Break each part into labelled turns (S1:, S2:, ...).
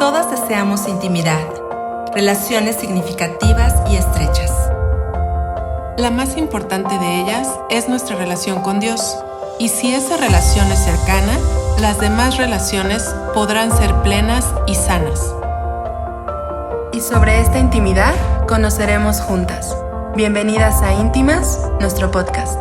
S1: Todas deseamos intimidad, relaciones significativas y estrechas.
S2: La más importante de ellas es nuestra relación con Dios. Y si esa relación es cercana, las demás relaciones podrán ser plenas y sanas.
S3: Y sobre esta intimidad conoceremos juntas. Bienvenidas a Íntimas, nuestro podcast.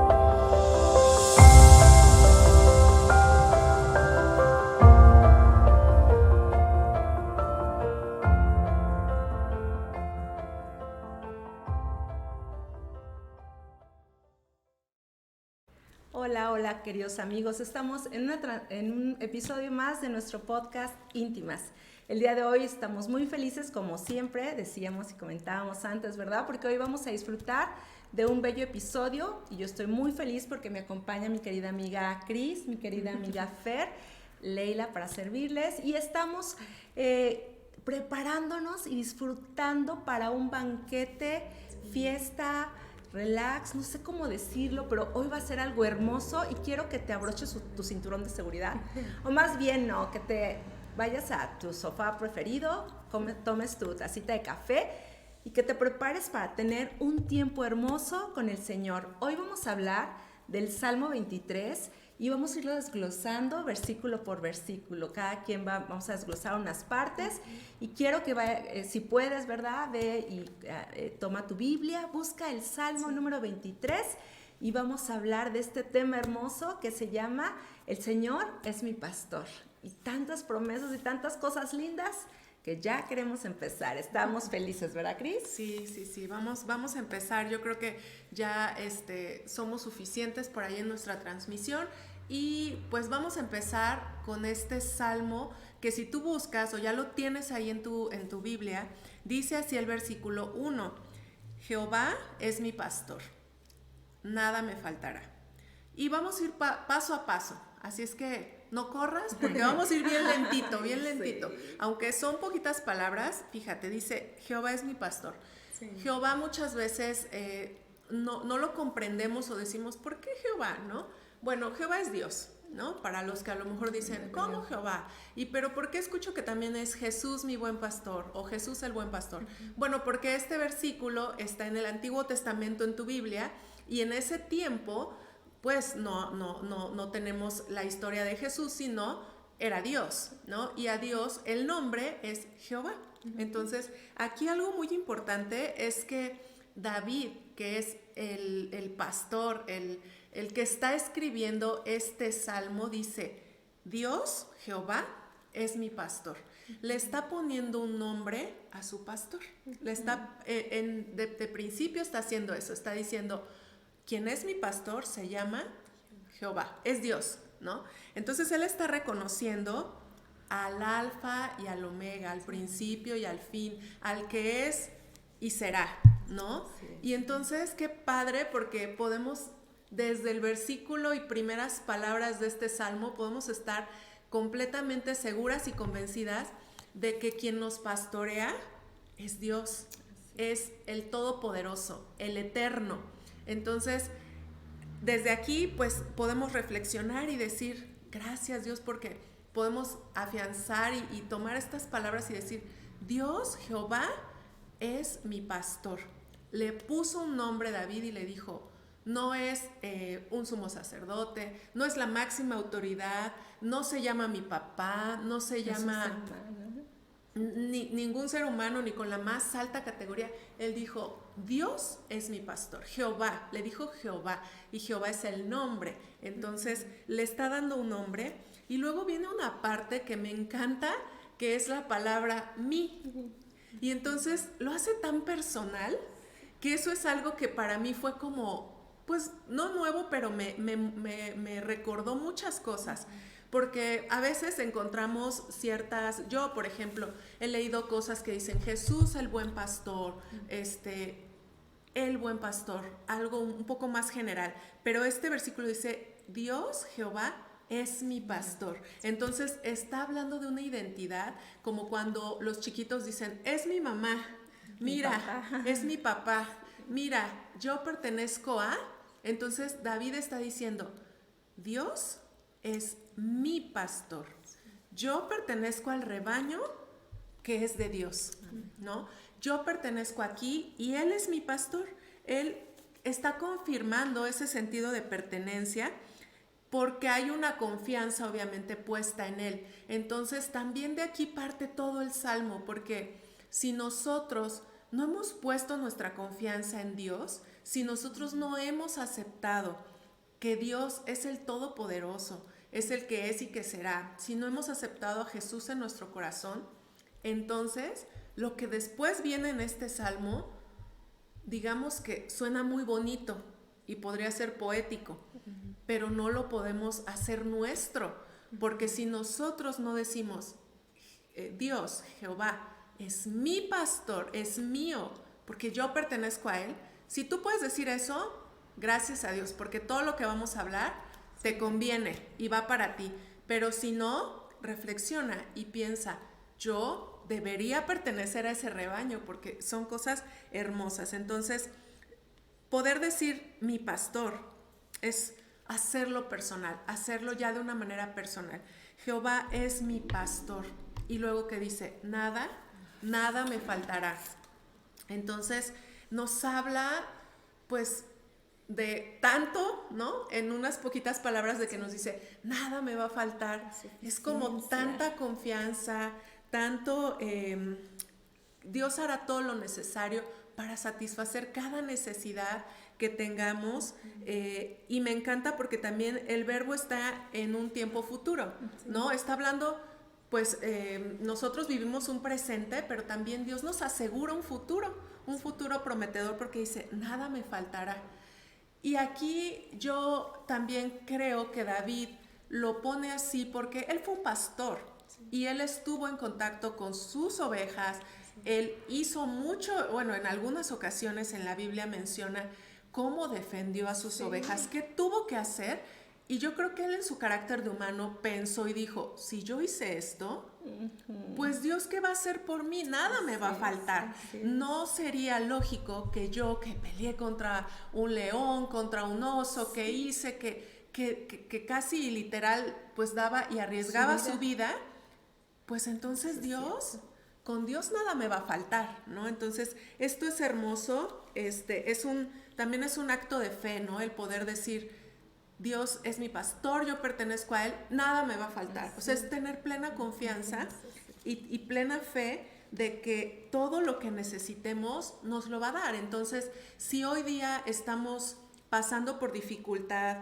S1: Hola queridos amigos, estamos en un episodio más de nuestro podcast Íntimas. El día de hoy estamos muy felices, como siempre decíamos y comentábamos antes, ¿verdad? Porque hoy vamos a disfrutar de un bello episodio y yo estoy muy feliz porque me acompaña mi querida amiga Cris, mi querida amiga Fer, Leila para servirles y estamos preparándonos y disfrutando para un banquete, fiesta, relax, no sé cómo decirlo, pero hoy va a ser algo hermoso y quiero que te abroches tu cinturón de seguridad. O más bien, no, que te vayas a tu sofá preferido, tomes tu tacita de café y que te prepares para tener un tiempo hermoso con el Señor. Hoy vamos a hablar del Salmo 23 y vamos a irlo desglosando versículo por versículo. Cada quien vamos a desglosar unas partes y quiero que vaya, si puedes, ¿verdad? Ve y toma tu Biblia, busca el Salmo número 23 y vamos a hablar de este tema hermoso que se llama El Señor es mi pastor. Y tantas promesas y tantas cosas lindas que ya queremos empezar. Estamos felices, ¿verdad, Cris?
S2: Sí, vamos a empezar. Yo creo que ya somos suficientes por ahí en nuestra transmisión y pues vamos a empezar con este salmo que si tú buscas o ya lo tienes ahí en tu Biblia, dice así el versículo 1: Jehová es mi pastor, nada me faltará. Y vamos a ir paso a paso, así es que no corras porque vamos a ir bien lentito. Sí. Aunque son poquitas palabras, fíjate, dice Jehová es mi pastor. Sí. Jehová muchas veces no lo comprendemos o decimos, ¿por qué Jehová? ¿No? Bueno, Jehová es Dios, ¿no? Para los que a lo mejor dicen, ¿cómo Jehová? Pero ¿por qué escucho que también es Jesús mi buen pastor o Jesús el buen pastor? Bueno, porque este versículo está en el Antiguo Testamento en tu Biblia y en ese tiempo pues no tenemos la historia de Jesús, sino era Dios, ¿no? Y a Dios el nombre es Jehová. Entonces, aquí algo muy importante es que David, que es el pastor, el que está escribiendo este salmo, dice, Dios, Jehová, es mi pastor. Le está poniendo un nombre a su pastor. Le está, de principio está haciendo eso, está diciendo, quien es mi pastor se llama Jehová, es Dios, ¿no? Entonces él está reconociendo al alfa y al omega, al principio y al fin, al que es y será, ¿no? Sí. Y entonces qué padre porque podemos, desde el versículo y primeras palabras de este salmo, podemos estar completamente seguras y convencidas de que quien nos pastorea es Dios, es el Todopoderoso, el Eterno. Entonces, desde aquí, pues, podemos reflexionar y decir, gracias Dios, porque podemos afianzar y tomar estas palabras y decir, Dios, Jehová, es mi pastor. Le puso un nombre a David y le dijo, no es un sumo sacerdote, no es la máxima autoridad, no se llama mi papá, no se llama ningún ser humano, ni con la más alta categoría. Él dijo, Dios es mi pastor, Jehová, le dijo Jehová, y Jehová es el nombre. Entonces le está dando un nombre y luego viene una parte que me encanta, que es la palabra mi, y entonces lo hace tan personal que eso es algo que para mí fue como, pues no nuevo, pero me recordó muchas cosas. Porque a veces encontramos yo por ejemplo he leído cosas que dicen Jesús el buen pastor, el buen pastor, algo un poco más general, pero este versículo dice Dios, Jehová, es mi pastor. Entonces está hablando de una identidad, como cuando los chiquitos dicen es mi mamá, mira, es mi papá, mira, yo pertenezco a. Entonces David está diciendo Dios es mi pastor. Yo pertenezco al rebaño que es de Dios, ¿no? Yo pertenezco aquí y Él es mi pastor. Él está confirmando ese sentido de pertenencia porque hay una confianza obviamente puesta en Él. Entonces también de aquí parte todo el Salmo, porque si nosotros no hemos puesto nuestra confianza en Dios, si nosotros no hemos aceptado que Dios es el Todopoderoso, es el que es y que será, si no hemos aceptado a Jesús en nuestro corazón, entonces lo que después viene en este Salmo, digamos que suena muy bonito y podría ser poético, pero no lo podemos hacer nuestro, porque si nosotros no decimos, Dios, Jehová, es mi pastor, es mío, porque yo pertenezco a Él, si tú puedes decir eso, gracias a Dios, porque todo lo que vamos a hablar te conviene y va para ti, pero si no, reflexiona y piensa, yo debería pertenecer a ese rebaño, porque son cosas hermosas. Entonces, poder decir mi pastor es hacerlo personal, hacerlo ya de una manera personal. Jehová es mi pastor. Y luego que dice, nada me faltará. Entonces, nos habla, pues, de tanto, ¿no? En unas poquitas palabras de que nos dice, nada me va a faltar. Es como tanta confianza, tanto, Dios hará todo lo necesario para satisfacer cada necesidad que tengamos, y me encanta porque también el verbo está en un tiempo futuro, ¿no? Está hablando, pues nosotros vivimos un presente, pero también Dios nos asegura un futuro prometedor, porque dice, nada me faltará. Y aquí yo también creo que David lo pone así porque él fue un pastor y él estuvo en contacto con sus ovejas. Él hizo mucho, bueno, en algunas ocasiones en la Biblia menciona cómo defendió a sus ovejas, qué tuvo que hacer. Y yo creo que él en su carácter de humano pensó y dijo, si yo hice esto, pues Dios, ¿qué va a hacer por mí? Nada me va a faltar. No sería lógico que yo, que peleé contra un león, contra un oso, que hice, que casi literal pues daba y arriesgaba su vida, pues entonces Dios, con Dios nada me va a faltar, ¿no? Entonces esto es hermoso, también es un acto de fe, ¿no? El poder decir, Dios es mi pastor, yo pertenezco a Él, nada me va a faltar. O sea, es tener plena confianza y plena fe de que todo lo que necesitemos nos lo va a dar. Entonces, si hoy día estamos pasando por dificultad,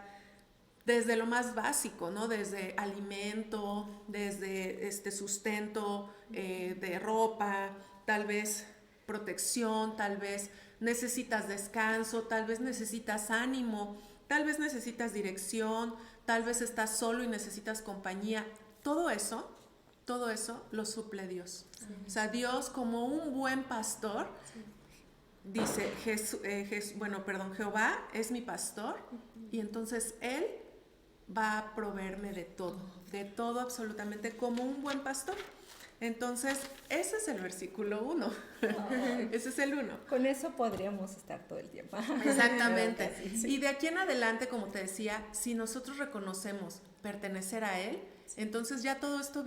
S2: desde lo más básico, ¿no? Desde alimento, desde sustento, de ropa, tal vez protección, tal vez necesitas descanso, tal vez necesitas ánimo, tal vez necesitas dirección, tal vez estás solo y necesitas compañía. Todo eso lo suple Dios. Sí. O sea, Dios como un buen pastor, dice, Jehová es mi pastor, y entonces Él va a proveerme de todo absolutamente, como un buen pastor. Entonces, ese es el versículo 1. Ese es el 1.
S1: Con eso podríamos estar todo el tiempo.
S2: Exactamente. Sí. Y de aquí en adelante, como te decía, si nosotros reconocemos pertenecer a Él, entonces ya todo esto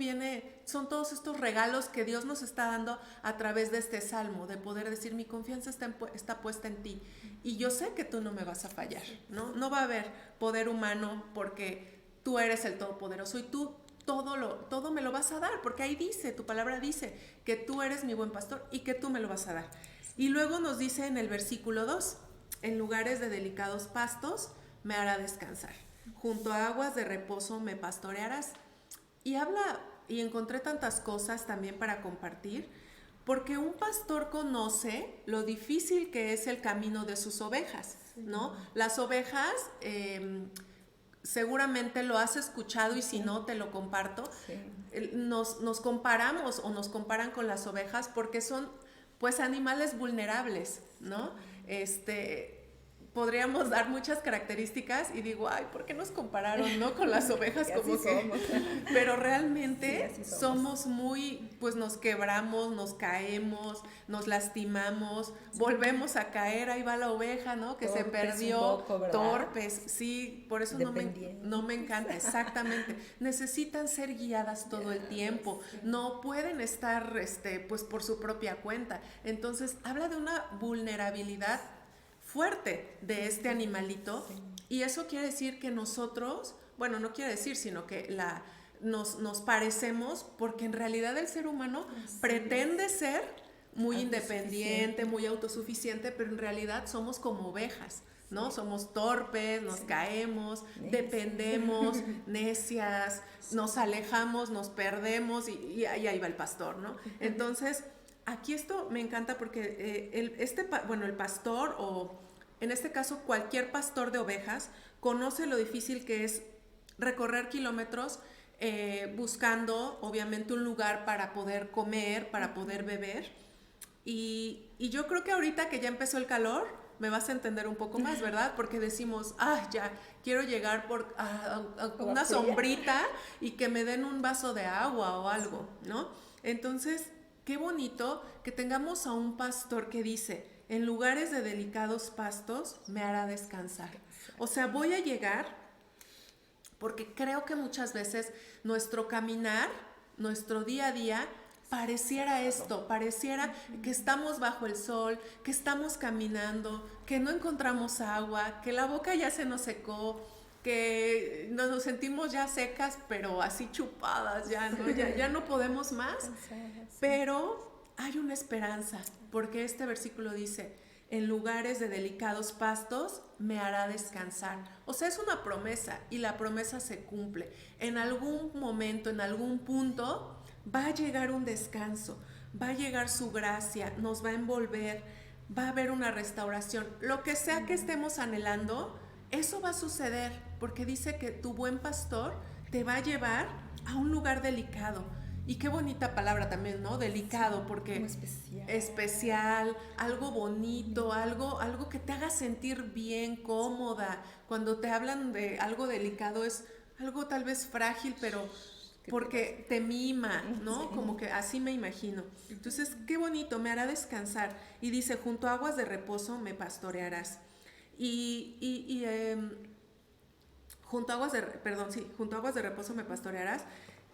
S2: son todos estos regalos que Dios nos está dando a través de este salmo, de poder decir, mi confianza está puesta en ti. Y yo sé que tú no me vas a fallar, ¿no? No va a haber poder humano porque tú eres el Todopoderoso y tú todo me lo vas a dar, porque ahí dice, tu palabra dice que tú eres mi buen pastor y que tú me lo vas a dar. Y luego nos dice en el versículo 2, en lugares de delicados pastos me hará descansar, junto a aguas de reposo me pastorearás. Y encontré tantas cosas también para compartir, porque un pastor conoce lo difícil que es el camino de sus ovejas, ¿no? Las ovejas, seguramente lo has escuchado y si no te lo comparto, nos comparamos o nos comparan con las ovejas porque son pues animales vulnerables, ¿no? podríamos dar muchas características y digo, ay, ¿por qué nos compararon, no? Con las ovejas como que... Somos. Pero realmente sí, somos muy, pues nos quebramos, nos caemos, nos lastimamos, volvemos a caer, ahí va la oveja, ¿no? Que torpes se perdió, poco, torpes, sí, por eso no me encanta, exactamente. Necesitan ser guiadas todo el tiempo, no pueden estar, pues por su propia cuenta. Entonces, habla de una vulnerabilidad fuerte de este animalito, y eso quiere decir que nosotros, bueno, no quiere decir, sino que nos parecemos, porque en realidad el ser humano pretende ser muy independiente, muy autosuficiente, pero en realidad somos como ovejas, ¿no? Somos torpes, nos caemos, dependemos, necias, nos alejamos, nos perdemos y ahí va el pastor, ¿no? Entonces, aquí esto me encanta porque el pastor, o en este caso cualquier pastor de ovejas, conoce lo difícil que es recorrer kilómetros buscando obviamente un lugar para poder comer, para poder beber. Y yo creo que ahorita que ya empezó el calor, me vas a entender un poco más, ¿verdad? Porque decimos, ya, quiero llegar a una sombrita y que me den un vaso de agua o algo, ¿no? Entonces, qué bonito que tengamos a un pastor que dice, en lugares de delicados pastos me hará descansar. O sea, voy a llegar, porque creo que muchas veces nuestro caminar, nuestro día a día, pareciera esto, pareciera que estamos bajo el sol, que estamos caminando, que no encontramos agua, que la boca ya se nos secó, que nos sentimos ya secas, pero así chupadas, ya no podemos más. Pero hay una esperanza, porque este versículo dice, en lugares de delicados pastos me hará descansar. O sea, es una promesa, y la promesa se cumple. En algún momento, en algún punto, va a llegar un descanso, va a llegar su gracia, nos va a envolver, va a haber una restauración. Lo que sea que estemos anhelando, eso va a suceder, porque dice que tu buen pastor te va a llevar a un lugar delicado. Y qué bonita palabra también, ¿no? Delicado, porque especial, algo bonito, algo que te haga sentir bien, cómoda. Cuando te hablan de algo delicado es algo tal vez frágil, pero porque te mima, ¿no? Sí. Como que así me imagino. Entonces, qué bonito, me hará descansar. Y dice, junto a aguas de reposo me pastorearás. Junto a aguas de reposo me pastorearás.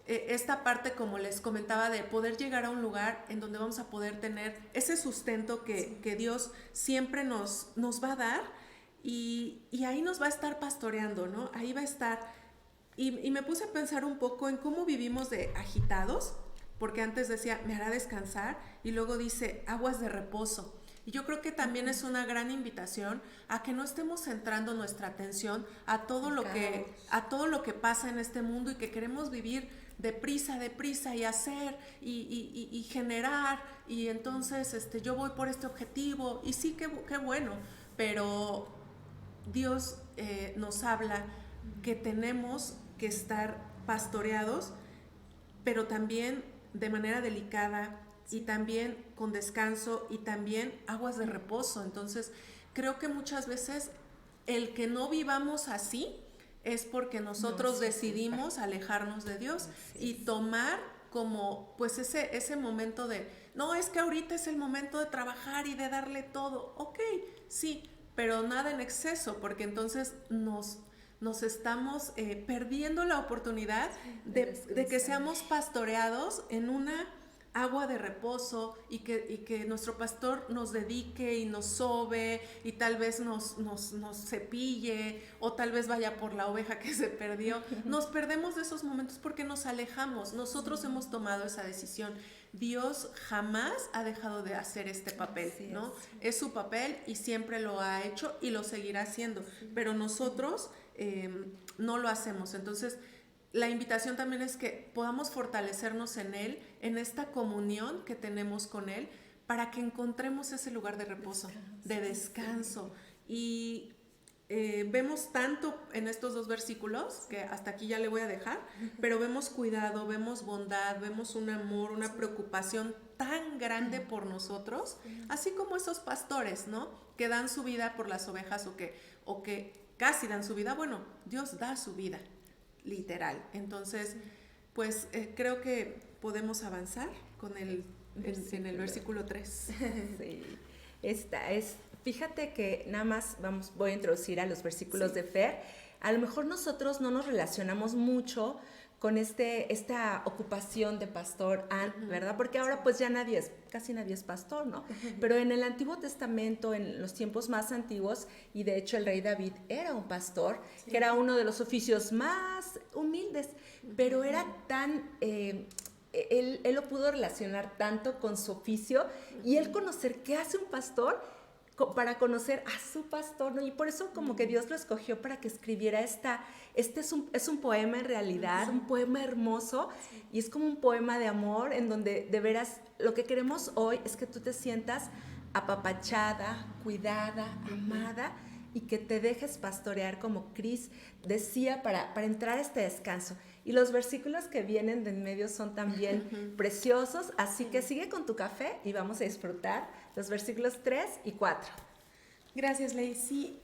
S2: Esta parte, como les comentaba, de poder llegar a un lugar en donde vamos a poder tener ese sustento que Dios siempre nos va a dar, y ahí nos va a estar pastoreando, ¿no? Ahí va a estar. Y me puse a pensar un poco en cómo vivimos de agitados, porque antes decía, me hará descansar, y luego dice, aguas de reposo. Y yo creo que también es una gran invitación a que no estemos centrando nuestra atención a todo lo que pasa en este mundo, y que queremos vivir deprisa y hacer y generar, y entonces yo voy por este objetivo, y sí, qué bueno, pero Dios nos habla que tenemos que estar pastoreados, pero también de manera delicada, y también con descanso, y también aguas de reposo. Entonces, creo que muchas veces el que no vivamos así es porque nosotros decidimos alejarnos de Dios y tomar como pues ese momento de, no, es que ahorita es el momento de trabajar y de darle todo. Ok, sí, pero nada en exceso, porque entonces nos estamos perdiendo la oportunidad de que seamos pastoreados en una agua de reposo, y que nuestro pastor nos dedique y nos sobe, y tal vez nos cepille, o tal vez vaya por la oveja que se perdió. Nos perdemos de esos momentos porque nos alejamos. Nosotros hemos tomado esa decisión. Dios jamás ha dejado de hacer este papel, ¿no? Es su papel, y siempre lo ha hecho y lo seguirá haciendo, pero nosotros no lo hacemos. Entonces, la invitación también es que podamos fortalecernos en Él, en esta comunión que tenemos con Él, para que encontremos ese lugar de reposo, de descanso. Y vemos tanto en estos 2 versículos, que hasta aquí ya le voy a dejar, pero vemos cuidado, vemos bondad, vemos un amor, una preocupación tan grande por nosotros, así como esos pastores, ¿no? Que dan su vida por las ovejas o que casi dan su vida. Bueno, Dios da su vida, literal. Entonces, pues creo que podemos avanzar con en el versículo 3.
S1: Sí, fíjate que nada más voy a introducir a los versículos de Fer. A lo mejor nosotros no nos relacionamos mucho con esta ocupación de pastor, ¿verdad? Porque ahora pues ya casi nadie es pastor, ¿no? Pero en el Antiguo Testamento, en los tiempos más antiguos, y de hecho el rey David era un pastor, que era uno de los oficios más humildes, pero era tan... Él lo pudo relacionar tanto con su oficio y él conocer qué hace un pastor para conocer a su pastor, ¿no? Y por eso como que Dios lo escogió para que escribiera es un poema en realidad, un poema hermoso, y es como un poema de amor en donde de veras lo que queremos hoy es que tú te sientas apapachada, cuidada, amada, y que te dejes pastorear como Cris decía para entrar a este descanso. Y los versículos que vienen de en medio son también preciosos, así que sigue con tu café y vamos a disfrutar los versículos 3 y 4.
S4: Gracias, Ley. Sí,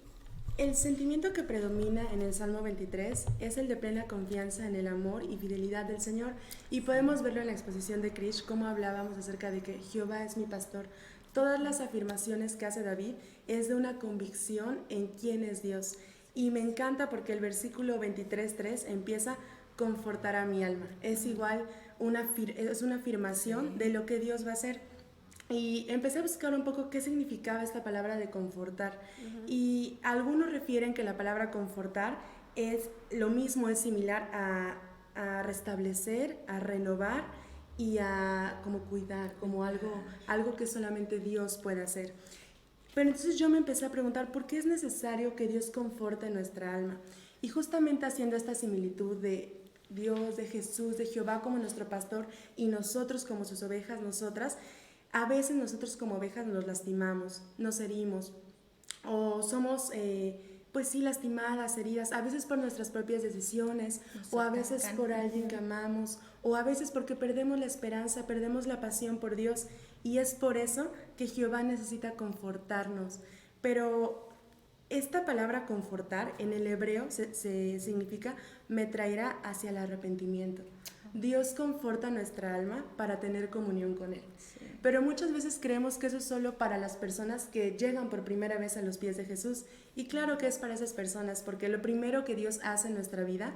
S4: el sentimiento que predomina en el Salmo 23 es el de plena confianza en el amor y fidelidad del Señor, y podemos verlo en la exposición de Krish, como hablábamos acerca de que Jehová es mi pastor. Todas las afirmaciones que hace David es de una convicción en quién es Dios. Y me encanta porque el versículo 23:3 empieza: confortará mi alma. Es igual es una afirmación de lo que Dios va a hacer. Y empecé a buscar un poco qué significaba esta palabra de confortar. Y algunos refieren que la palabra confortar es lo mismo, es similar a restablecer, a renovar y a como cuidar, como algo que solamente Dios puede hacer. Pero entonces yo me empecé a preguntar por qué es necesario que Dios conforte nuestra alma. Y justamente haciendo esta similitud de Dios, de Jesús, de Jehová como nuestro pastor y nosotros como sus ovejas, a veces nosotros como ovejas nos lastimamos, nos herimos o somos pues sí lastimadas, heridas, a veces por nuestras propias decisiones o a veces por alguien que amamos o a veces porque perdemos la esperanza, perdemos la pasión por Dios, y es por eso que Jehová necesita confortarnos. Pero esta palabra confortar en el hebreo se significa me traerá hacia el arrepentimiento. Dios conforta nuestra alma para tener comunión con Él. Pero muchas veces creemos que eso es solo para las personas que llegan por primera vez a los pies de Jesús. Y claro que es para esas personas, porque lo primero que Dios hace en nuestra vida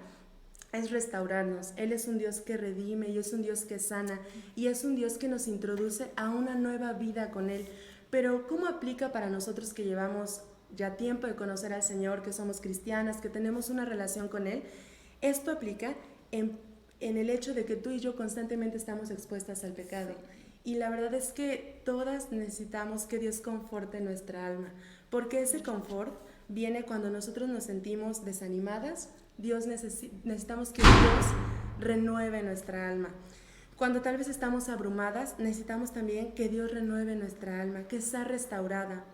S4: es restaurarnos. Él es un Dios que redime y es un Dios que sana y es un Dios que nos introduce a una nueva vida con Él. Pero ¿cómo aplica para nosotros que llevamos ya tiempo de conocer al Señor, que somos cristianas, que tenemos una relación con Él? Esto aplica en el hecho de que tú y yo constantemente estamos expuestas al pecado. Y la verdad es que todas necesitamos que Dios conforte nuestra alma, porque ese confort viene cuando nosotros nos sentimos desanimadas. Necesitamos que Dios renueve nuestra alma. Cuando tal vez estamos abrumadas, necesitamos también que Dios renueve nuestra alma, que sea restaurada.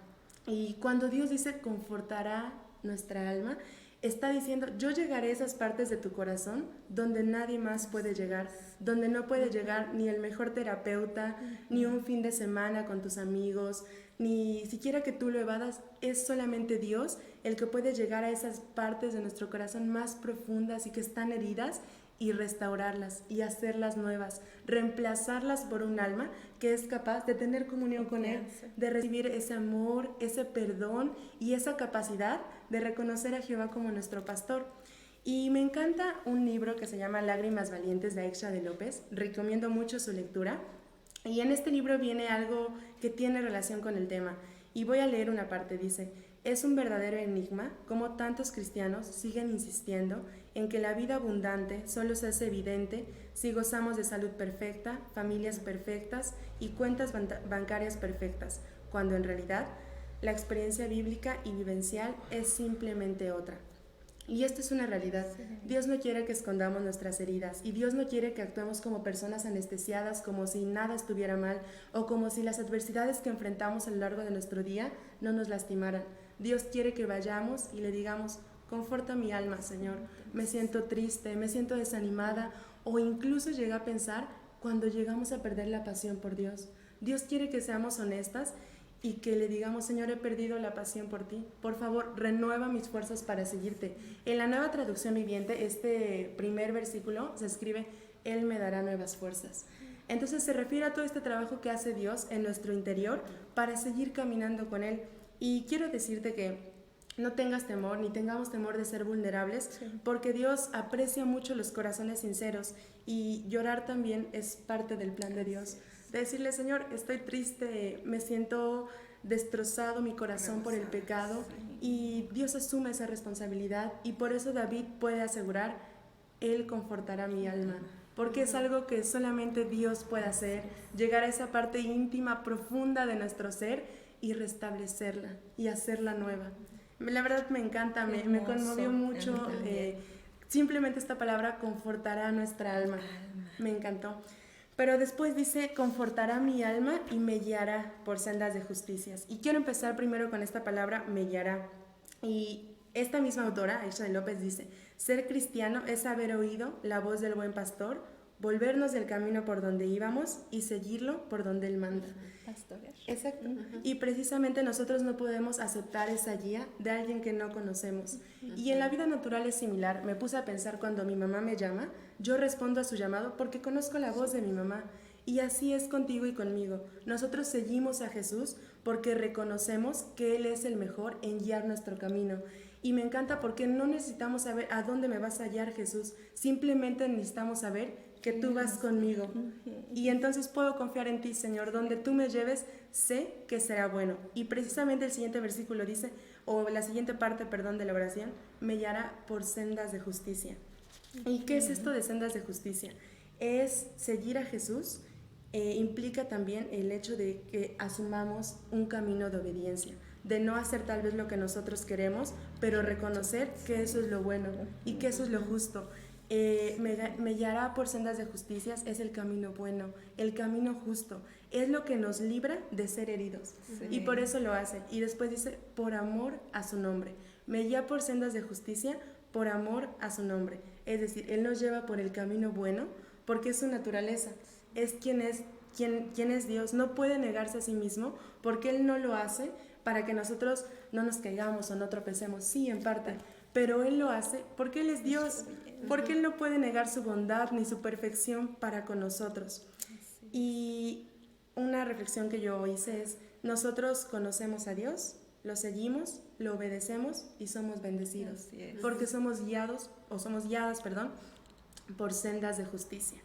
S4: Y cuando Dios dice confortará nuestra alma, está diciendo, yo llegaré a esas partes de tu corazón donde nadie más puede llegar, donde no puede llegar ni el mejor terapeuta, ni un fin de semana con tus amigos, ni siquiera que tú lo evadas. Es solamente Dios el que puede llegar a esas partes de nuestro corazón más profundas y que están heridas, y restaurarlas y hacerlas nuevas, reemplazarlas por un alma que es capaz de tener comunión con Él, de recibir ese amor, ese perdón y esa capacidad de reconocer a Jehová como nuestro pastor. Y me encanta un libro que se llama Lágrimas Valientes de Aixa de López. Recomiendo mucho su lectura. Y en este libro viene algo que tiene relación con el tema. Y voy a leer una parte. Dice: es un verdadero enigma cómo tantos cristianos siguen insistiendo en que la vida abundante solo se hace evidente si gozamos de salud perfecta, familias perfectas y cuentas bancarias perfectas, cuando en realidad la experiencia bíblica y vivencial es simplemente otra. Y esto es una realidad. Dios no quiere que escondamos nuestras heridas y Dios no quiere que actuemos como personas anestesiadas, como si nada estuviera mal o como si las adversidades que enfrentamos a lo largo de nuestro día no nos lastimaran. Dios quiere que vayamos y le digamos, conforta mi alma, Señor, me siento triste, me siento desanimada, o incluso llega a pensar cuando llegamos a perder la pasión por Dios. Dios quiere que seamos honestas y que le digamos, Señor, he perdido la pasión por ti. Por favor, renueva mis fuerzas para seguirte. En la Nueva Traducción Viviente, este primer versículo se escribe, Él me dará nuevas fuerzas. Entonces se refiere a todo este trabajo que hace Dios en nuestro interior para seguir caminando con Él. Y quiero decirte que no tengas temor, ni tengamos temor de ser vulnerables, porque Dios aprecia mucho los corazones sinceros y llorar también es parte del plan de Dios. De decirle, Señor, estoy triste, me siento destrozado mi corazón por el pecado, y Dios asume esa responsabilidad, y por eso David puede asegurar, Él confortará mi alma, porque es algo que solamente Dios puede hacer, llegar a esa parte íntima, profunda de nuestro ser y restablecerla y hacerla nueva. La verdad me encanta, me conmovió mucho, simplemente esta palabra confortará nuestra alma, me encantó. Pero después dice, confortará mi alma y me guiará por sendas de justicias. Y quiero empezar primero con esta palabra, me guiará. Y esta misma autora, Aisha de López, dice, ser cristiano es haber oído la voz del buen pastor, volvernos del camino por donde íbamos y seguirlo por donde Él manda.
S1: Pastorear.
S4: Exacto. Y precisamente nosotros no podemos aceptar esa guía de alguien que no conocemos. Y en la vida natural es similar. Me puse a pensar cuando mi mamá me llama, yo respondo a su llamado porque conozco la voz de mi mamá. Y así es contigo y conmigo. Nosotros seguimos a Jesús porque reconocemos que Él es el mejor en guiar nuestro camino. Y me encanta porque no necesitamos saber a dónde me vas a guiar, Jesús. Simplemente necesitamos saber que tú vas conmigo. Y entonces puedo confiar en ti, Señor. Donde tú me lleves, sé que será bueno. Y precisamente el siguiente versículo dice, o la siguiente parte, perdón, de la oración, me guiará por sendas de justicia. ¿Y qué es esto de sendas de justicia? Es seguir a Jesús, implica también el hecho de que asumamos un camino de obediencia, de no hacer tal vez lo que nosotros queremos, pero reconocer que eso es lo bueno y que eso es lo justo. Me guiará por sendas de justicias es el camino bueno, el camino justo, es lo que nos libra de ser heridos, y por eso lo hace. Y después dice, por amor a su nombre, me guía por sendas de justicia por amor a su nombre, es decir, Él nos lleva por el camino bueno porque es su naturaleza, es quien es Dios, no puede negarse a sí mismo porque Él no lo hace para que nosotros no nos caigamos o no tropecemos, sí, en parte, pero Él lo hace porque Él es Dios, porque Él no puede negar su bondad ni su perfección para con nosotros. Y una reflexión que yo hice es, nosotros conocemos a Dios, lo seguimos, lo obedecemos y somos bendecidos, porque somos guiadas, por sendas de justicia.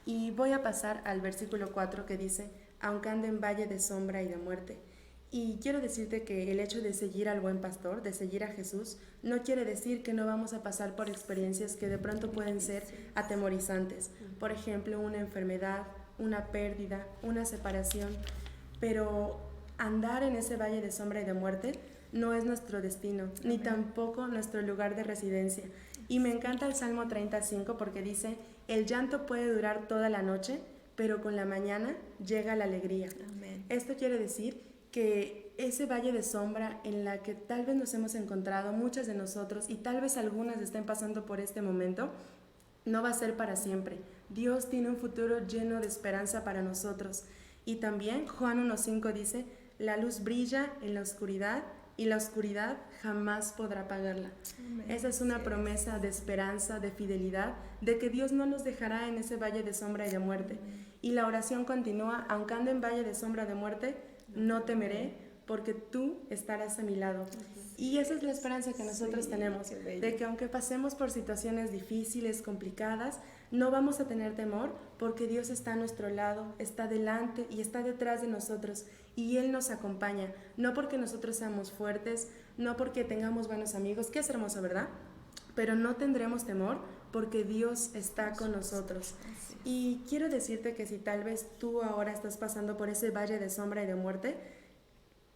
S4: Y voy a pasar al versículo 4 que dice, aunque ande en valle de sombra y de muerte. Y quiero decirte que el hecho de seguir al buen pastor, de seguir a Jesús, no quiere decir que no vamos a pasar por experiencias que de pronto pueden ser atemorizantes. Por ejemplo, una enfermedad, una pérdida, una separación. Pero andar en ese valle de sombra y de muerte no es nuestro destino, ni tampoco nuestro lugar de residencia. Y me encanta el Salmo 35 porque dice, el llanto puede durar toda la noche, pero con la mañana llega la alegría.
S1: Amén.
S4: Esto quiere decir que ese valle de sombra en la que tal vez nos hemos encontrado muchas de nosotros y tal vez algunas estén pasando por este momento, no va a ser para siempre. Dios tiene un futuro lleno de esperanza para nosotros. Y también Juan 1:5 dice, la luz brilla en la oscuridad y la oscuridad jamás podrá apagarla. Amén. Esa es una promesa de esperanza, de fidelidad, de que Dios no nos dejará en ese valle de sombra y de muerte. Y la oración continúa, aunque ande en valle de sombra de muerte, no temeré, porque tú estarás a mi lado. Y esa es la esperanza que nosotros tenemos, de que aunque pasemos por situaciones difíciles, complicadas, no vamos a tener temor, porque Dios está a nuestro lado, está delante y está detrás de nosotros, y Él nos acompaña, no porque nosotros seamos fuertes, no porque tengamos buenos amigos, que es hermoso, ¿verdad? Pero no tendremos temor, porque Dios está con nosotros. Y quiero decirte que si tal vez tú ahora estás pasando por ese valle de sombra y de muerte,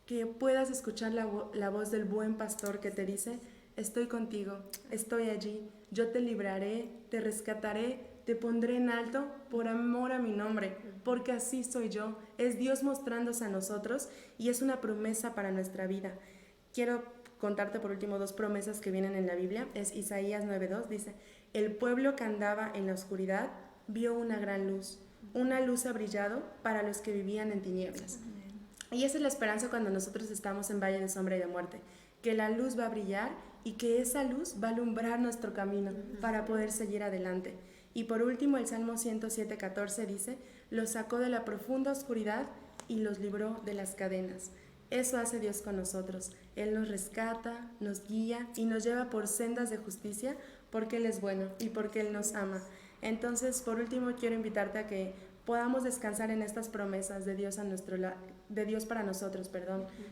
S4: que puedas escuchar la voz del buen pastor que te dice, estoy contigo, estoy allí, yo te libraré, te rescataré, te pondré en alto por amor a mi nombre, porque así soy yo. Es Dios mostrándose a nosotros y es una promesa para nuestra vida. quiero contarte por último 2 promesas que vienen en la Biblia. Es Isaías 9:2, dice: el pueblo que andaba en la oscuridad vio una gran luz. Una luz ha brillado para los que vivían en tinieblas. Y esa es la esperanza cuando nosotros estamos en valle de sombra y de muerte, que la luz va a brillar y que esa luz va a alumbrar nuestro camino para poder seguir adelante. Y por último, el Salmo 107:14 dice: los sacó de la profunda oscuridad y los libró de las cadenas. Eso hace Dios con nosotros. Él nos rescata, nos guía y nos lleva por sendas de justicia porque Él es bueno y porque Él nos ama. Entonces, por último, quiero invitarte a que podamos descansar en estas promesas de Dios de Dios para nosotros,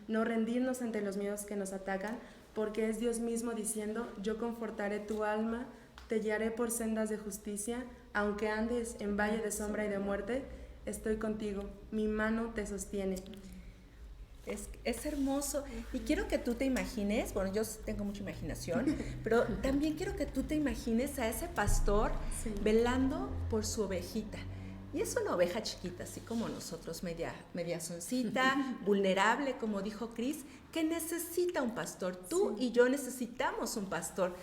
S4: no rendirnos ante los miedos que nos atacan, porque es Dios mismo diciendo: yo confortaré tu alma, te guiaré por sendas de justicia, aunque andes en valle de sombra y de muerte, estoy contigo, mi mano te sostiene.
S1: Es hermoso, y quiero que tú te imagines, bueno, yo tengo mucha imaginación, pero también quiero que tú te imagines a ese pastor velando por su ovejita. Y es una oveja chiquita, así como nosotros, media soncita, vulnerable, como dijo Cris, que necesita un pastor. Tú y yo necesitamos un pastor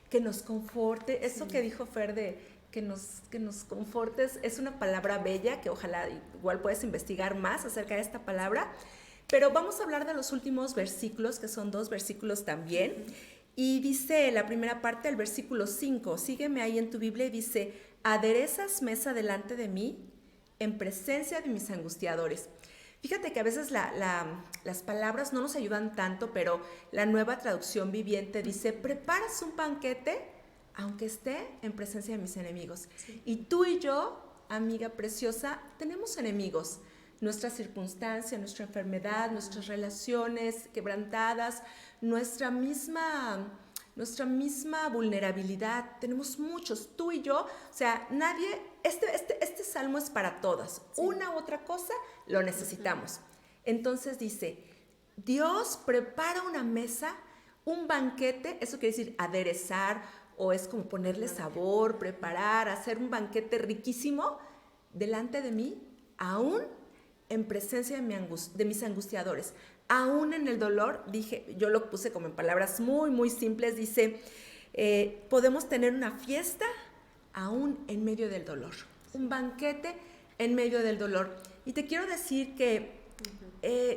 S1: que nos conforte. Eso que dijo Fer de que nos confortes es una palabra bella, que ojalá igual puedes investigar más acerca de esta palabra. Pero vamos a hablar de los últimos versículos, que son 2 versículos también. Y dice la primera parte, el versículo 5, sígueme ahí en tu Biblia, y dice: aderezas mesa delante de mí en presencia de mis angustiadores. Fíjate que a veces las palabras no nos ayudan tanto, pero la Nueva Traducción Viviente dice: preparas un banquete aunque esté en presencia de mis enemigos. Sí. Y tú y yo, amiga preciosa, tenemos enemigos. Nuestra circunstancia, nuestra enfermedad, nuestras relaciones quebrantadas, nuestra misma vulnerabilidad. Tenemos muchos, tú y yo. O sea, nadie, este salmo es para todas. Sí. Una u otra cosa lo necesitamos. Entonces dice: Dios prepara una mesa, un banquete. Eso quiere decir aderezar, o es como ponerle sabor, preparar, hacer un banquete riquísimo delante de mí, aún en presencia de mis angustiadores. Aún en el dolor, yo lo puse como en palabras muy, muy simples, dice, podemos tener una fiesta aún en medio del dolor, un banquete en medio del dolor. Y te quiero decir que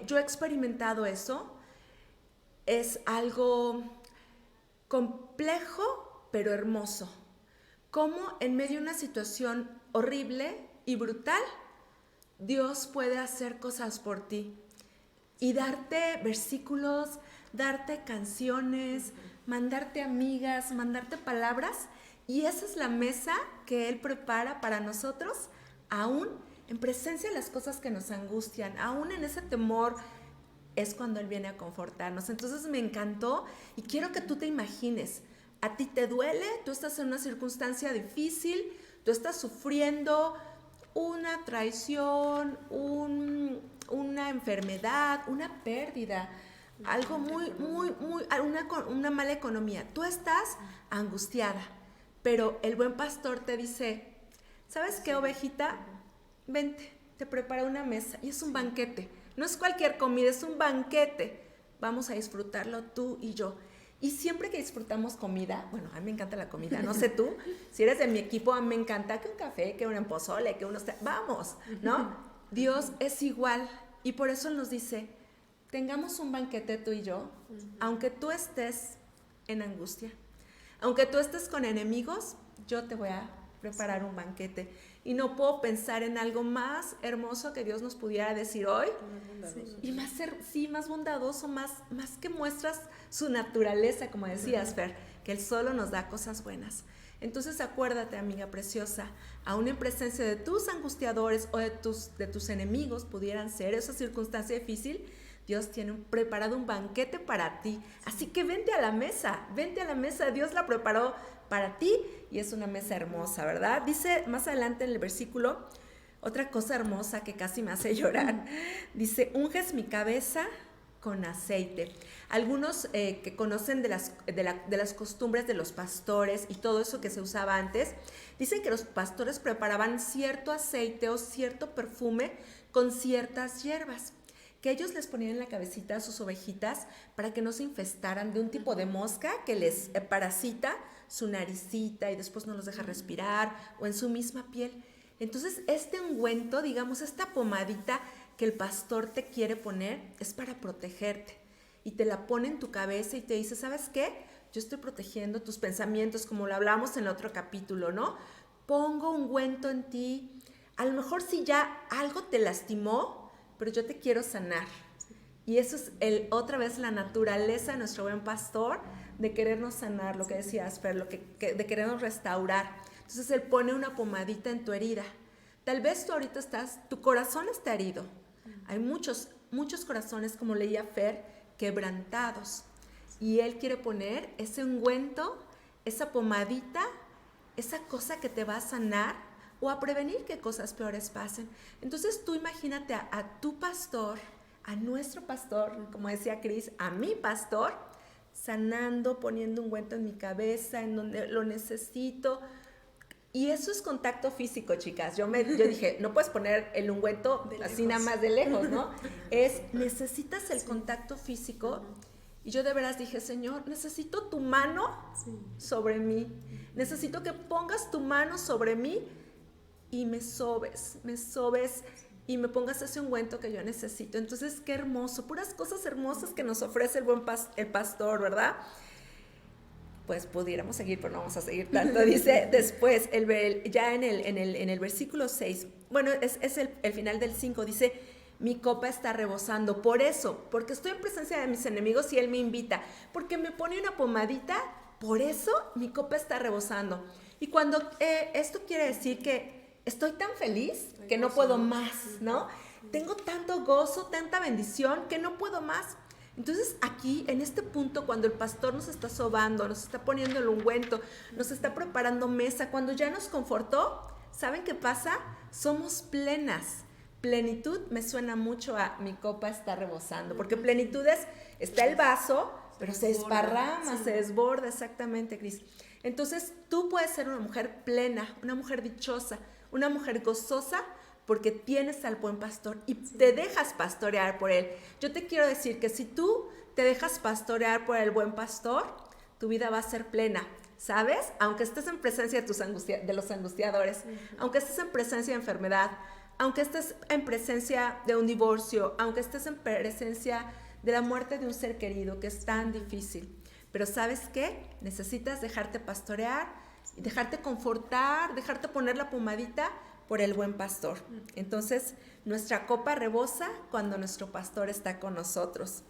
S1: yo he experimentado eso, es algo complejo, pero hermoso. Cómo en medio de una situación horrible y brutal, Dios puede hacer cosas por ti y darte versículos, darte canciones, mandarte amigas, mandarte palabras, y esa es la mesa que Él prepara para nosotros, aún en presencia de las cosas que nos angustian, aún en ese temor, es cuando Él viene a confortarnos. Entonces me encantó y quiero que tú te imagines, a ti te duele, tú estás en una circunstancia difícil, tú estás sufriendo una traición, una enfermedad, una pérdida, algo una mala economía. Tú estás angustiada, pero el buen pastor te dice: ¿sabes qué, ovejita? Vente, te prepara una mesa, y es un banquete. No es cualquier comida, es un banquete. Vamos a disfrutarlo tú y yo. Y siempre que disfrutamos comida, bueno, a mí me encanta la comida, no sé tú, si eres de mi equipo, a mí me encanta que un café, que un pozole, que vamos, ¿no? Dios es igual, y por eso Él nos dice: tengamos un banquete tú y yo, aunque tú estés en angustia, aunque tú estés con enemigos, yo te voy a preparar un banquete. Y no puedo pensar en algo más hermoso que Dios nos pudiera decir hoy. Y más bondadoso, más que muestras su naturaleza, como decías, Fer, que Él solo nos da cosas buenas. Entonces acuérdate, amiga preciosa, aún en presencia de tus angustiadores o de tus enemigos, pudieran ser esa circunstancia difícil, Dios tiene preparado un banquete para ti. Así que vente a la mesa, Dios la preparó para ti y es una mesa hermosa, ¿verdad? Dice más adelante en el versículo, otra cosa hermosa que casi me hace llorar. Dice: unges mi cabeza con aceite. Algunos que conocen de las costumbres de los pastores y todo eso que se usaba antes, dicen que los pastores preparaban cierto aceite o cierto perfume con ciertas hierbas. que ellos les ponían en la cabecita a sus ovejitas para que no se infestaran de un tipo de mosca que les parasita su naricita y después no los deja respirar, o en su misma piel. Entonces, este ungüento, digamos, esta pomadita que el pastor te quiere poner es para protegerte. Y te la pone en tu cabeza y te dice, ¿sabes qué? Yo estoy protegiendo tus pensamientos, como lo hablamos en el otro capítulo, ¿no? Pongo ungüento en ti. A lo mejor si ya algo te lastimó, pero yo te quiero sanar. Y eso es otra vez la naturaleza de nuestro buen pastor, de querernos sanar, lo que decías, Fer, de querernos restaurar. Entonces Él pone una pomadita en tu herida. Tal vez tú ahorita tu corazón está herido. Hay muchos corazones, como leía Fer, quebrantados. Y Él quiere poner ese ungüento, esa pomadita, esa cosa que te va a sanar o a prevenir que cosas peores pasen. Entonces tú imagínate a tu pastor, a nuestro pastor, como decía Cris, a mi pastor, sanando, poniendo ungüento en mi cabeza, en donde lo necesito. Y eso es contacto físico, chicas. Yo dije, no puedes poner el ungüento así nada más de lejos, ¿no? Necesitas el contacto físico. Y yo de veras dije, Señor, necesito tu mano sobre mí. Necesito que pongas tu mano sobre mí y me sobes y me pongas ese ungüento que yo necesito. Entonces, qué hermoso, puras cosas hermosas que nos ofrece el pastor, ¿verdad? Pues pudiéramos seguir, pero no vamos a seguir tanto. Dice después, ya en el versículo 6, bueno, es el final del 5, dice, mi copa está rebosando, porque estoy en presencia de mis enemigos y Él me invita, porque me pone una pomadita, por eso mi copa está rebosando. Y cuando esto quiere decir que estoy tan feliz que no puedo más, ¿no? Tengo tanto gozo, tanta bendición que no puedo más. Entonces aquí, en este punto, cuando el pastor nos está sobando, nos está poniendo el ungüento, nos está preparando mesa, cuando ya nos confortó, ¿saben qué pasa? Somos plenas. Plenitud me suena mucho a mi copa está rebosando, porque plenitud está el vaso, pero se desparrama, se desborda, exactamente, Cris. Entonces tú puedes ser una mujer plena, una mujer dichosa, una mujer gozosa, porque tienes al buen pastor y te dejas pastorear por él. Yo te quiero decir que si tú te dejas pastorear por el buen pastor, tu vida va a ser plena, ¿sabes? Aunque estés en presencia de los angustiadores, aunque estés en presencia de enfermedad, aunque estés en presencia de un divorcio, aunque estés en presencia de la muerte de un ser querido, que es tan difícil. Pero ¿sabes qué? Necesitas dejarte pastorear, dejarte confortar, dejarte poner la pomadita por el buen pastor. Entonces, nuestra copa rebosa cuando nuestro pastor está con nosotros.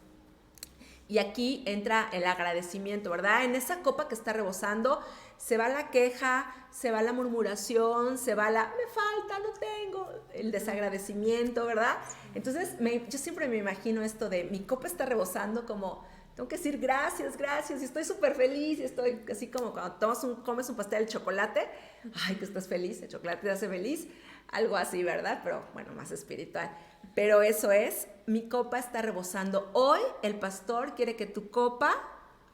S1: Y aquí entra el agradecimiento, ¿verdad? En esa copa que está rebosando, se va la queja, se va la murmuración, se va me falta, no tengo, el desagradecimiento, ¿verdad? Entonces, yo siempre me imagino esto de mi copa está rebosando, como tengo que decir gracias, y estoy súper feliz, y estoy así como cuando comes un pastel de chocolate, ay, que estás feliz, el chocolate te hace feliz, algo así, ¿verdad? Pero bueno, más espiritual. Pero eso es, mi copa está rebosando. Hoy el pastor quiere que tu copa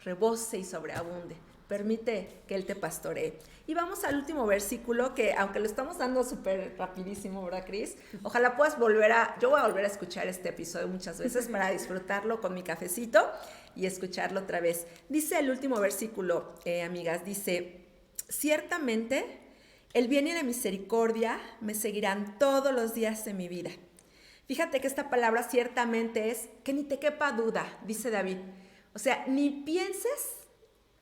S1: rebose y sobreabunde. Permite que Él te pastoree. Y vamos al último versículo, que aunque lo estamos dando súper rapidísimo, ¿verdad, Cris? Ojalá puedas yo voy a volver a escuchar este episodio muchas veces para disfrutarlo con mi cafecito y escucharlo otra vez. Dice el último versículo, amigas, dice, ciertamente el bien y la misericordia me seguirán todos los días de mi vida. Fíjate que esta palabra ciertamente es que ni te quepa duda, dice David. O sea, ni pienses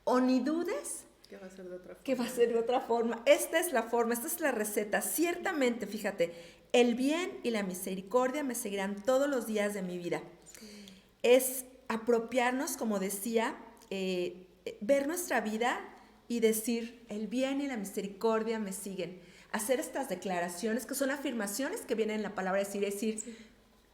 S1: o ni dudes
S2: que va a ser de otra forma.
S1: Que va a ser de otra forma. Esta es la forma, esta es la receta. Ciertamente, fíjate, el bien y la misericordia me seguirán todos los días de mi vida. Sí. Es apropiarnos, como decía, ver nuestra vida y decir, el bien y la misericordia me siguen. Hacer estas declaraciones, que son afirmaciones que vienen en la palabra, decir, sí.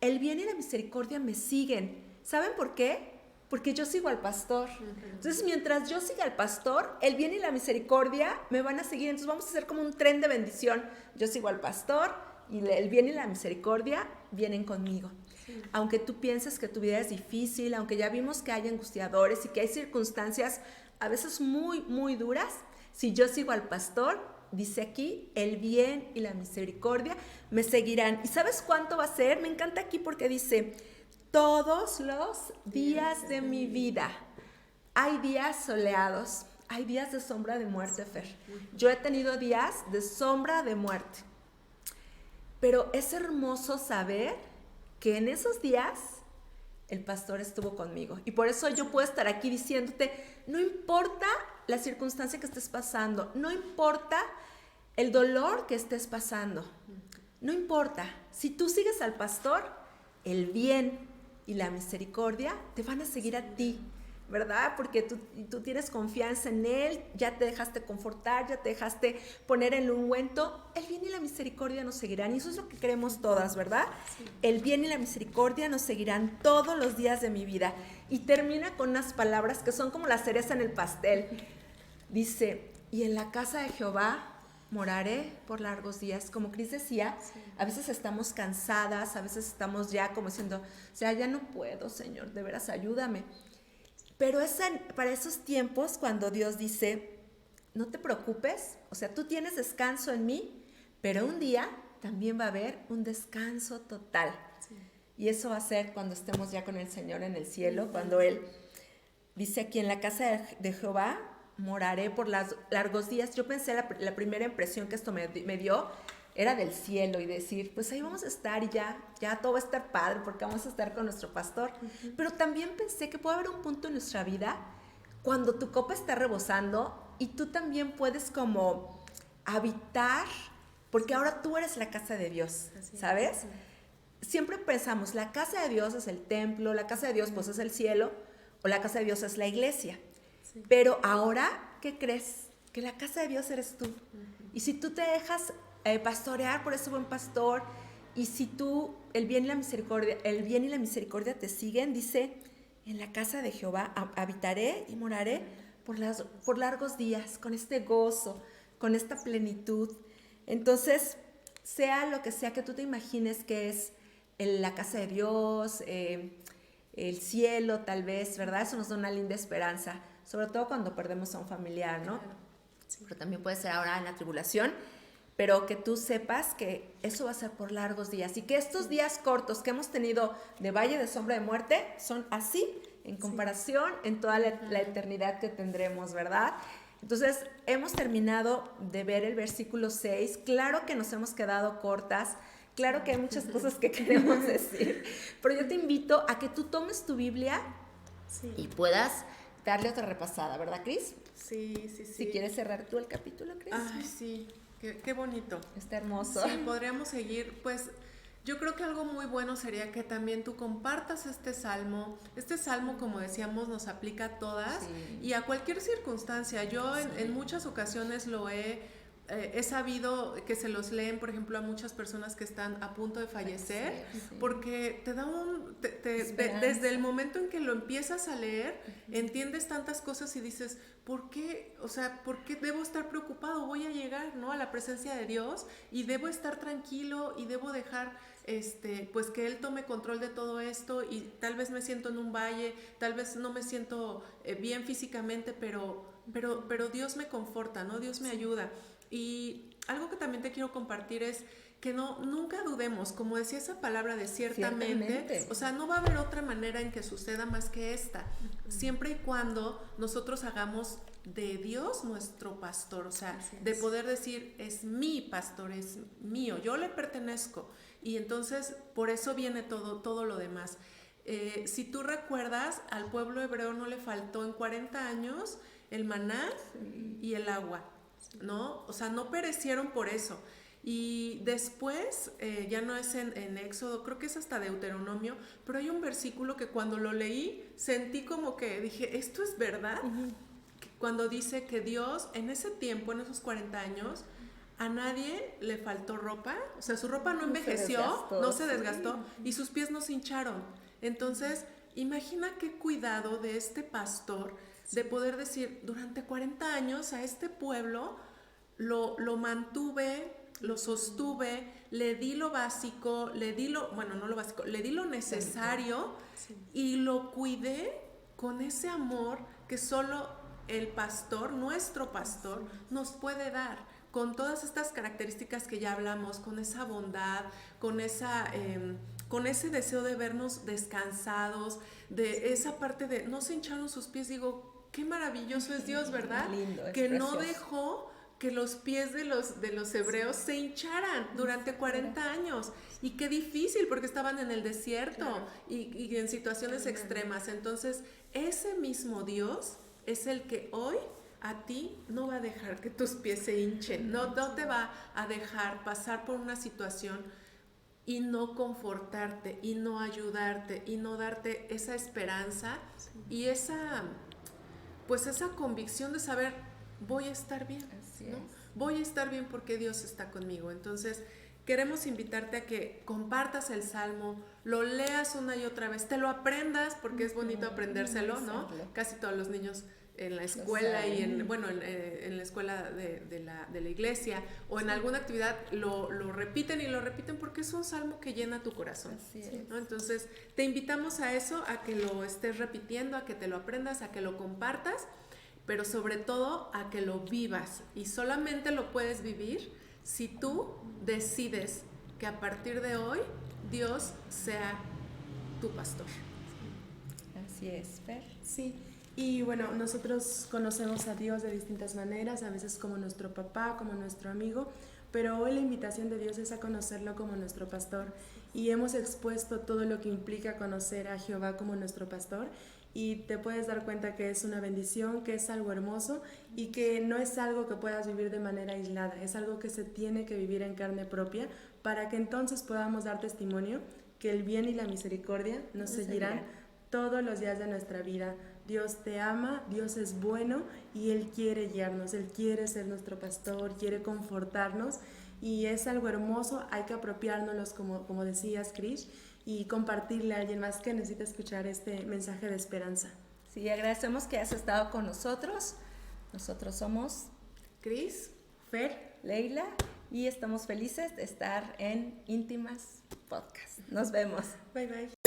S1: El bien y la misericordia me siguen. ¿Saben por qué? Porque yo sigo al pastor. Entonces, mientras yo siga al pastor, el bien y la misericordia me van a seguir. Entonces, vamos a hacer como un tren de bendición. Yo sigo al pastor y el bien y la misericordia vienen conmigo. Sí. Aunque tú pienses que tu vida es difícil, aunque ya vimos que hay angustiadores y que hay circunstancias a veces muy, muy duras, si yo sigo al pastor, dice aquí, el bien y la misericordia me seguirán. ¿Y sabes cuánto va a ser? Me encanta aquí porque dice, todos los días de mi vida. Hay días soleados, hay días de sombra de muerte, Fer. Yo he tenido días de sombra de muerte. Pero es hermoso saber que en esos días el pastor estuvo conmigo. Y por eso yo puedo estar aquí diciéndote, no importa la circunstancia que estés pasando, no importa el dolor que estés pasando, no importa. Si tú sigues al pastor, el bien y la misericordia te van a seguir a ti, ¿verdad? Porque tú tienes confianza en Él, ya te dejaste confortar, ya te dejaste poner en el ungüento. El bien y la misericordia nos seguirán, y eso es lo que queremos todas, ¿verdad? Sí. El bien y la misericordia nos seguirán todos los días de mi vida. Y termina con unas palabras que son como la cereza en el pastel. Dice, y en la casa de Jehová moraré por largos días. Como Cris decía, a veces estamos cansadas, a veces estamos ya como diciendo, o sea, ya no puedo, Señor, de veras ayúdame. Pero es para esos tiempos cuando Dios dice, no te preocupes, o sea, tú tienes descanso en mí, pero un día también va a haber un descanso total. Sí. Y eso va a ser cuando estemos ya con el Señor en el cielo, cuando Él dice aquí en la casa de Jehová, moraré por largos días. Yo pensé, la primera impresión que esto me dio era del cielo y decir, pues ahí vamos a estar y ya todo va a estar padre porque vamos a estar con nuestro pastor. Uh-huh. Pero también pensé que puede haber un punto en nuestra vida cuando tu copa está rebosando y tú también puedes como habitar, porque ahora tú eres la casa de Dios, ¿sabes? Siempre pensamos, la casa de Dios es el templo, la casa de Dios pues es el cielo, o la casa de Dios es la iglesia. Sí. Pero ahora, ¿qué crees? Que la casa de Dios eres tú. Uh-huh. Y si tú te dejas pastorear por ese buen pastor, y si tú, el bien y la misericordia te siguen, dice, en la casa de Jehová habitaré y moraré por largos días, con este gozo, con esta plenitud. Entonces, sea lo que sea que tú te imagines que es la casa de Dios, el cielo tal vez, ¿verdad? Eso nos da una linda esperanza, sobre todo cuando perdemos a un familiar, ¿no? Sí. Pero también puede ser ahora en la tribulación, pero que tú sepas que eso va a ser por largos días y que estos días cortos que hemos tenido de valle de sombra de muerte son así en comparación en toda la eternidad que tendremos, ¿verdad? Entonces, hemos terminado de ver el versículo 6. Claro que nos hemos quedado cortas, claro que hay muchas cosas que queremos decir, pero yo te invito a que tú tomes tu Biblia y puedas darle otra repasada, ¿verdad, Cris?
S2: Sí.
S1: Si quieres cerrar tú el capítulo, Cris.
S2: Ay, sí. Qué bonito.
S1: Está hermoso.
S2: Sí, podríamos seguir. Pues yo creo que algo muy bueno sería que también tú compartas este salmo. Este salmo, como decíamos, nos aplica a todas y a cualquier circunstancia. Yo en muchas ocasiones lo he sabido que se los leen, por ejemplo, a muchas personas que están a punto de fallecer, porque te da desde el momento en que lo empiezas a leer, entiendes tantas cosas y dices, ¿por qué? O sea, ¿por qué debo estar preocupado? Voy a llegar, ¿no?, a la presencia de Dios y debo estar tranquilo y debo dejar pues que Él tome control de todo esto, y tal vez me siento en un valle, tal vez no me siento bien físicamente, pero Dios me conforta, ¿no? Dios me ayuda. Y algo que también te quiero compartir es que nunca dudemos, como decía esa palabra de ciertamente, o sea, no va a haber otra manera en que suceda más que esta, siempre y cuando nosotros hagamos de Dios nuestro pastor, o sea, de poder decir, es mi pastor, es mío, yo le pertenezco, y entonces por eso viene todo lo demás. Si tú recuerdas, al pueblo hebreo no le faltó en 40 años el maná y el agua, ¿no? O sea, no perecieron por eso. Y después, ya no es en Éxodo, creo que es hasta Deuteronomio, pero hay un versículo que cuando lo leí sentí como que dije, ¿esto es verdad? Uh-huh. Cuando dice que Dios en ese tiempo, en esos 40 años, a nadie le faltó ropa, o sea, su ropa no envejeció, no se desgastó y sus pies no se hincharon. Entonces, imagina qué cuidado de este pastor de poder decir, durante 40 años a este pueblo lo mantuve, lo sostuve, le di lo básico, le di lo necesario y lo cuidé con ese amor que solo el pastor, nuestro pastor, nos puede dar, con todas estas características que ya hablamos, con esa bondad, con esa con ese deseo de vernos descansados, de esa parte de no se hincharon sus pies. Digo, qué maravilloso es Dios, ¿verdad?
S1: Lindo, es
S2: que
S1: precioso.
S2: no dejó que los pies de los hebreos se hincharan durante 40 años. Y qué difícil, porque estaban en el desierto,
S4: Claro.
S2: y en situaciones extremas. Entonces, ese mismo Dios es el que hoy a ti no va a dejar que tus pies se hinchen, no te va a dejar pasar por una situación y no confortarte, y no ayudarte, y no darte esa esperanza y esa convicción de saber, voy a estar bien,
S1: Así
S2: ¿no?
S1: es.
S2: Voy a estar bien porque Dios está conmigo. Entonces, queremos invitarte a que compartas el Salmo, lo leas una y otra vez, te lo aprendas, porque es bonito aprendérselo, ¿no?
S1: Hacerlo.
S2: Casi todos los niños en la escuela y en la escuela de la iglesia o en alguna actividad lo repiten y lo repiten porque es un salmo que llena tu corazón.
S1: Así es.
S2: ¿No? Entonces, te invitamos a eso, a que lo estés repitiendo, a que te lo aprendas, a que lo compartas, pero sobre todo a que lo vivas. Y solamente lo puedes vivir si tú decides que a partir de hoy Dios sea tu pastor.
S1: Así es, Fer.
S4: Sí, y bueno, nosotros conocemos a Dios de distintas maneras, a veces como nuestro papá, como nuestro amigo, pero hoy la invitación de Dios es a conocerlo como nuestro pastor, y hemos expuesto todo lo que implica conocer a Jehová como nuestro pastor, y te puedes dar cuenta que es una bendición, que es algo hermoso y que no es algo que puedas vivir de manera aislada, es algo que se tiene que vivir en carne propia para que entonces podamos dar testimonio que el bien y la misericordia nos seguirán todos los días de nuestra vida. Dios te ama, Dios es bueno y Él quiere guiarnos, Él quiere ser nuestro pastor, quiere confortarnos y es algo hermoso. Hay que apropiárnoslos, como decías, Krish, y compartirle a alguien más que necesita escuchar este mensaje de esperanza.
S1: Sí, agradecemos que hayas estado con nosotros. Nosotros somos
S2: Cris,
S4: Fer,
S1: Leila y estamos felices de estar en Íntimas Podcast. Nos vemos.
S4: bye bye.